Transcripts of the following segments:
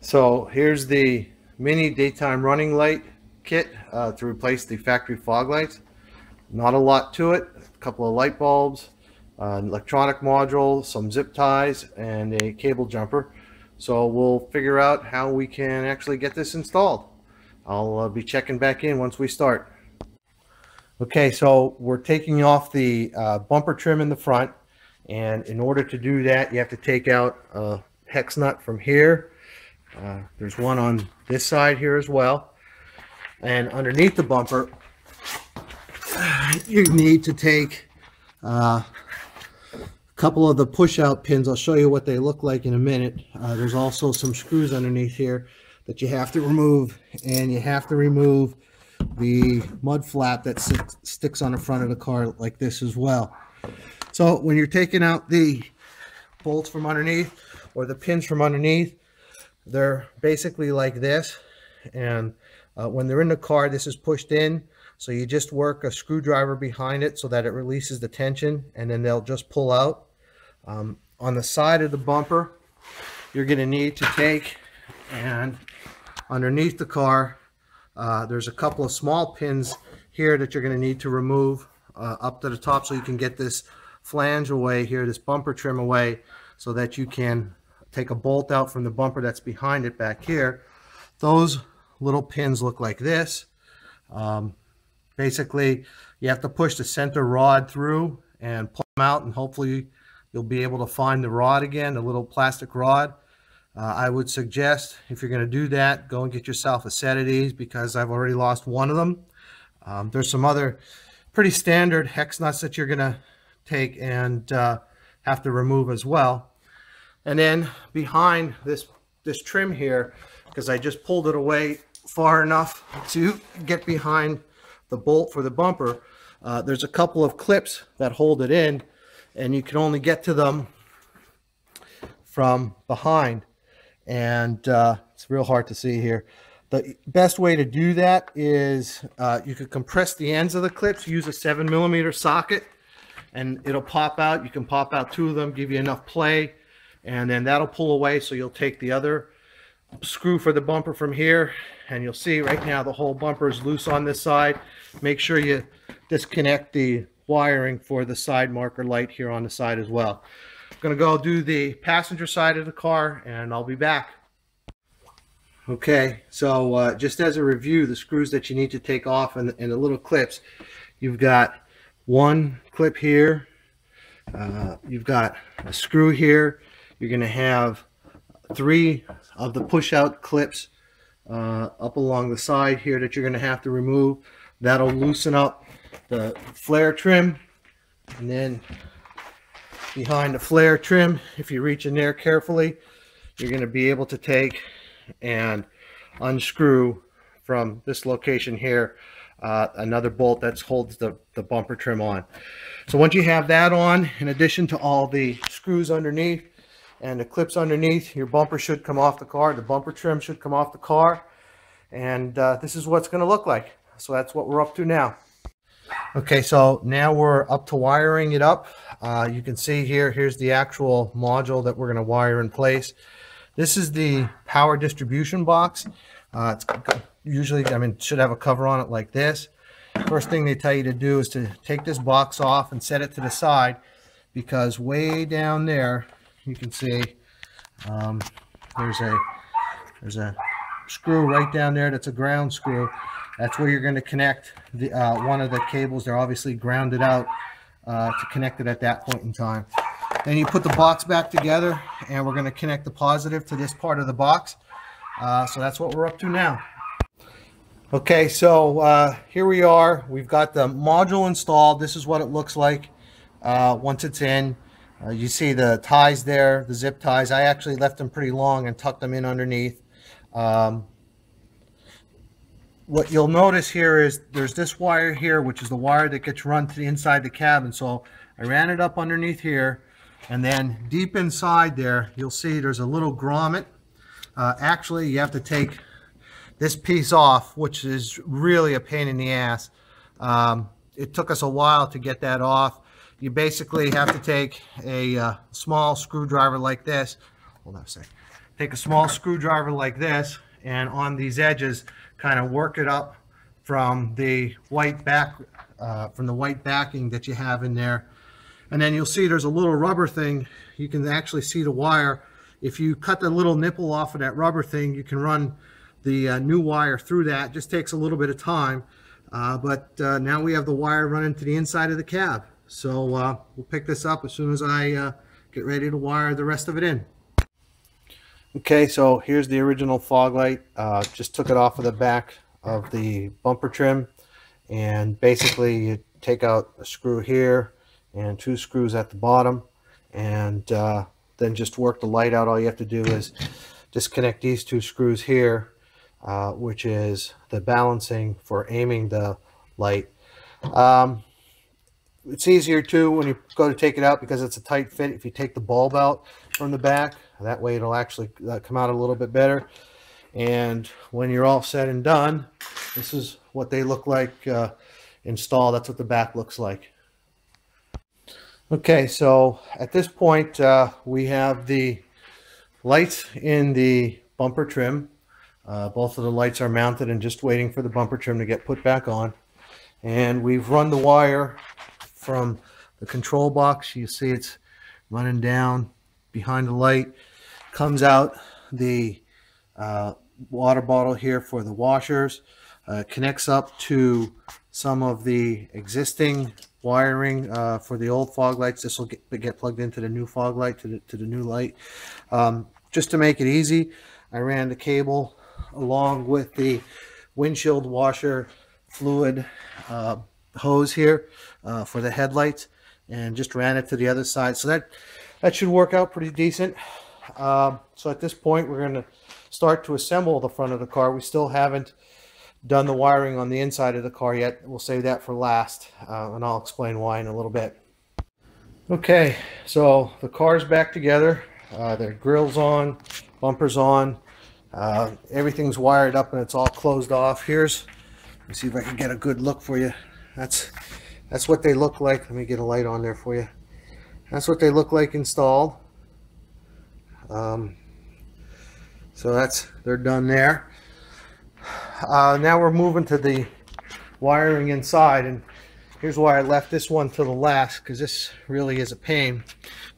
So here's the mini daytime running light kit to replace the factory fog lights. Not a lot to it. A couple of light bulbs, an electronic module, some zip ties, and a cable jumper. So we'll figure out how we can actually get this installed. I'll be checking back in once we start. Okay, so we're taking off the bumper trim in the front, and in order to do that you have to take out a hex nut from here. There's one on this side here as well, and underneath the bumper you need to take a couple of the push-out pins. I'll show you what they look like in a minute. There's also some screws underneath here that you have to remove, and you have to remove the mud flap that sticks on the front of the car like this as well. So when you're taking out the bolts from underneath or the pins from underneath, they're basically like this, and when they're in the car, this is pushed in, so you just work a screwdriver behind it so that it releases the tension, and then they'll just pull out. On the side of the bumper, you're going to need to take, and underneath the car there's a couple of small pins here that you're going to need to remove up to the top, so you can get this flange away here, this bumper trim away, so that you can take a bolt out from the bumper that's behind it back here. Those little pins look like this. Basically you have to push the center rod through and pull them out, and hopefully you'll be able to find the rod again, the little plastic rod. I would suggest, if you're going to do that, go and get yourself a set of these, because I've already lost one of them. There's some other pretty standard hex nuts that you're going to take and have to remove as well. And then behind this trim here, because I just pulled it away far enough to get behind the bolt for the bumper, there's a couple of clips that hold it in, and you can only get to them from behind, and it's real hard to see here. The best way to do that is you could compress the ends of the clips, use a 7mm socket, and it'll pop out. You can pop out 2 of them, give you enough play, and then that'll pull away. So you'll take the other screw for the bumper from here, and you'll see right now the whole bumper is loose on this side. Make sure you disconnect the wiring for the side marker light here on the side as well. I'm going to go do the passenger side of the car, and I'll be back. Okay, so just as a review, the screws that you need to take off and the little clips, you've got one clip here, you've got a screw here, you're going to have 3 of the push-out clips up along the side here that you're going to have to remove. That'll loosen up the flare trim, and then behind the flare trim, if you reach in there carefully, you're going to be able to take and unscrew from this location here another bolt that holds the bumper trim on. So once you have that on, in addition to all the screws underneath and the clips underneath, your bumper should come off the car, the bumper trim should come off the car, and this is what it's going to look like. So that's what we're up to now. Okay, so now we're up to wiring it up. You can see here's the actual module that we're going to wire in place. This is the power distribution box. It's usually, should have a cover on it like this. First thing they tell you to do is to take this box off and set it to the side, because way down there you can see there's a screw right down there that's a ground screw. That's where you're going to connect the one of the cables. They're obviously grounded out to connect it at that point in time. Then you put the box back together, and we're going to connect the positive to this part of the box. So that's what we're up to now. Okay, so here we are. We've got the module installed. This is what it looks like once it's in. You see the ties there, the zip ties. I actually left them pretty long and tucked them in underneath. What you'll notice here is there's this wire here, which is the wire that gets run to the inside the cabin. So I ran it up underneath here, and then deep inside there you'll see there's a little grommet. Actually, you have to take this piece off, which is really a pain in the ass. It took us a while to get that off. You basically have to take a small screwdriver like this. Hold on a sec. take a small screwdriver like this, and on these edges kind of work it up from the white backing that you have in there. And then you'll see there's a little rubber thing. You can actually see the wire. If you cut the little nipple off of that rubber thing, you can run the new wire through that. It just takes a little bit of time, but now we have the wire running to the inside of the cab. So we'll pick this up as soon as I get ready to wire the rest of it in. Okay, so here's the original fog light. Just took it off of the back of the bumper trim, and basically you take out a screw here and 2 screws at the bottom, and then just work the light out. All you have to do is disconnect these 2 screws here, which is the balancing for aiming the light. It's easier too when you go to take it out because it's a tight fit. If you take the bulb out from the back, that way it'll actually come out a little bit better. And when you're all said and done, this is what they look like installed. That's what the back looks like. Okay, so at this point we have the lights in the bumper trim. Both of the lights are mounted and just waiting for the bumper trim to get put back on. And we've run the wire from the control box. You see it's running down behind the light, comes out the water bottle here for the washers, connects up to some of the existing wiring for the old fog lights. This will get plugged into the new fog light, to the new light. Just to make it easy, I ran the cable along with the windshield washer fluid hose here for the headlights, and just ran it to the other side. So that should work out pretty decent. So at this point we're going to start to assemble the front of the car. We still haven't done the wiring on the inside of the car yet. We'll save that for last, and I'll explain why in a little bit. Okay, so the car's back together. The grill's on, bumper's on, everything's wired up and it's all closed off. Let me see if I can get a good look for you. That's what they look like. Let me get a light on there for you. That's what they look like installed. So they're done there. Now we're moving to the wiring inside, and here's why I left this one to the last, because this really is a pain.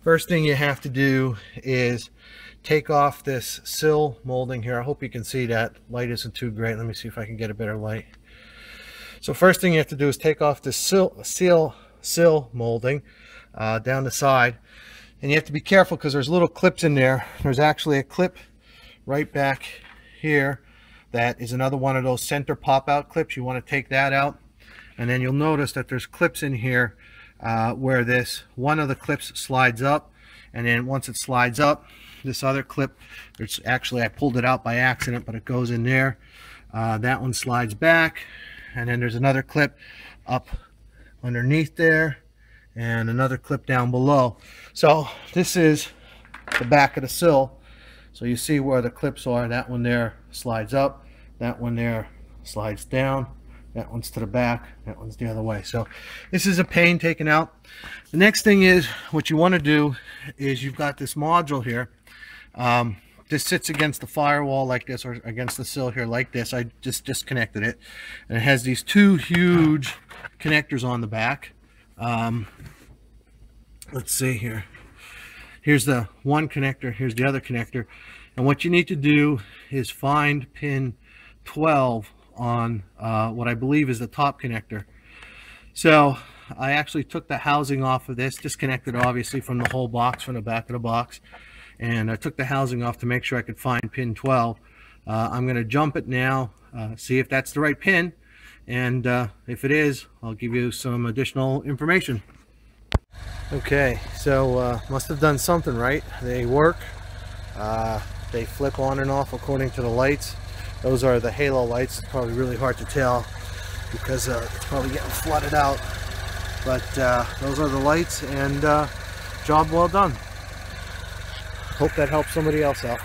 First thing you have to do is take off this sill molding here. I hope you can see that. Light isn't too great. Let me see if I can get a better light. So first thing you have to do is take off this sill molding down the side, and you have to be careful because there's little clips in there. There's actually a clip right back here that is another one of those center pop-out clips. You want to take that out, and then you'll notice that there's clips in here where one of the clips slides up, and then once it slides up, this other clip, I pulled it out by accident, but it goes in there. That one slides back, and then there's another clip up underneath there and another clip down below. So this is the back of the sill. So you see where the clips are. That one there slides up, that one there slides down, that one's to the back, that one's the other way. So this is a pain taken out. The next thing is, what you want to do is, you've got this module here. This sits against the firewall like this, or against the sill here like this. I just disconnected it, and it has these 2 huge connectors on the back. Let's see here. Here's the one connector, here's the other connector, and what you need to do is find pin 12 on what I believe is the top connector. So I actually took the housing off of this, disconnected obviously from the whole box, from the back of the box, and I took the housing off to make sure I could find pin 12. I'm going to jump it now, see if that's the right pin, and if it is, I'll give you some additional information. Okay, so must have done something right. They work. They flip on and off according to the lights. Those are the halo lights. It's probably really hard to tell because it's probably getting flooded out, but those are the lights, and job well done. Hope that helps somebody else out.